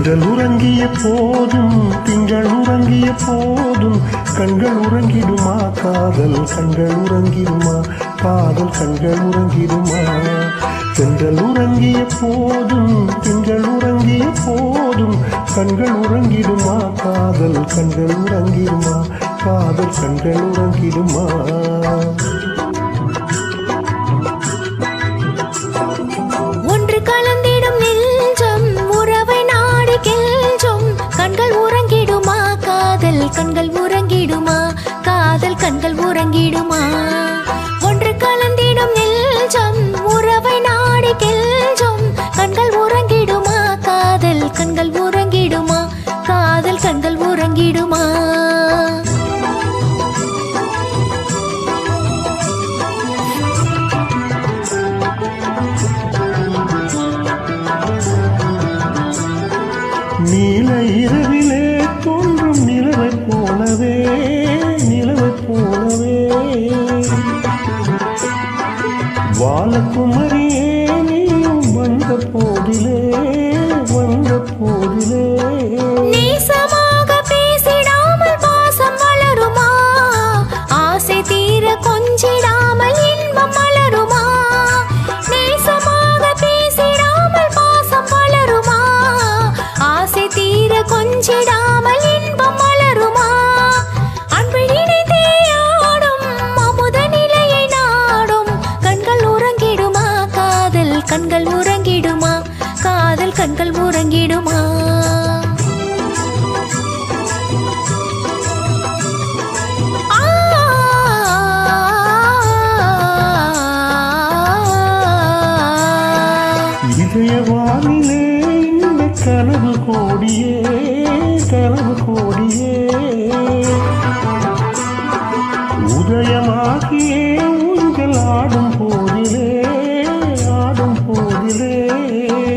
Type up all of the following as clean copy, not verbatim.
தென்றல் உறங்கிய போதும் திங்கள் உறங்கிய போதும் கண்கள் உறங்கிடுமா காதல் கண்கள் உறங்கிடுமா காதல் கண்கள் உறங்கிடுமா தென்றல் உறங்கிய போதும் திங்கள் உறங்கிய போதும் கண்கள் உறங்கிடுமா காதல் கண்கள் உறங்கிடுமா காதல் கண்கள் உறங்கிடுமா ஒன்று கலந்திடும் நெஞ்சம் உறவை நாடி கெஞ்சும் கண்கள் உறங்கிடுமா காதல் கண்கள் உறங்கிடுமா காதல் கண்கள் உறங்கிடுமா ஒன்று கலந்திடும் நெஞ்சம் உறவை நாடி கெஞ்சும் கண்கள் உறங்கிடுமா காதல் கண்கள் உறங்கிடுமா காதல் கண்கள் உறங்கிடுமா நீல இரவிலே தோன்றும் நிலவைப் போலவே நிலவைப் போலவே வாழக்குமரியே நீயும் வந்த போதிலே வந்த போதிலே நேசமாக பேசிடாமல் பாசம் வளருமா ஆசை தீர கொஞ்சிடாமல் இன்பம் மலருமா நேசமாக பேசிடாமல் பாசம் வளருமா ஆசை தீர கொஞ்சிடாமல் இன்பம் மலருமா அன்பை நினைத்தே ஆடும் அமுத நிலையை நாடும் கண்கள் உறங்கிடுமா காதல் கண்கள் உறங்கிடுமா காதல் கண்கள் உறங்கிடுமா இதயவானிலே இந்த கனவு கோடியே கனவு கோடியே உதயமாகியே ஊஞ்சல் ஆடும் போதிலே ஆடும் போதிலே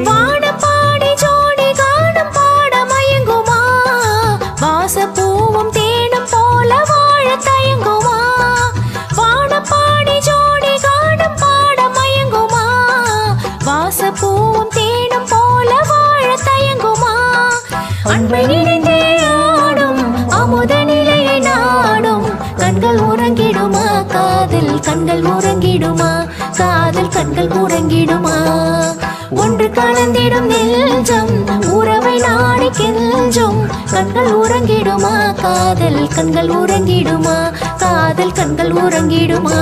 வானப்பாடி ஜோடி காணும் பாட மயங்குமா வாசப்பூவும் தேனும் போல வாழ தயங்குமா வானப்பாடி ஜோடி காணும் பாட மயங்குமா வாசப்பூவும் தேனும் போல வாழ தயங்குமா அன்பை நினைந்தே ஆடும் அமுத நிலையை நாடும் கண்கள் உறங்கிடுமா காதல் கண்கள் உறங்கிடுமா காதல் கண்கள் உறங்கிடுமா ஒன்று கலந்திடும் நெஞ்சம் உறவை நாடி கெஞ்சும் கண்கள் உறங்கிடுமா காதல் கண்கள் உறங்கிடுமா காதல் கண்கள் உறங்கிடுமா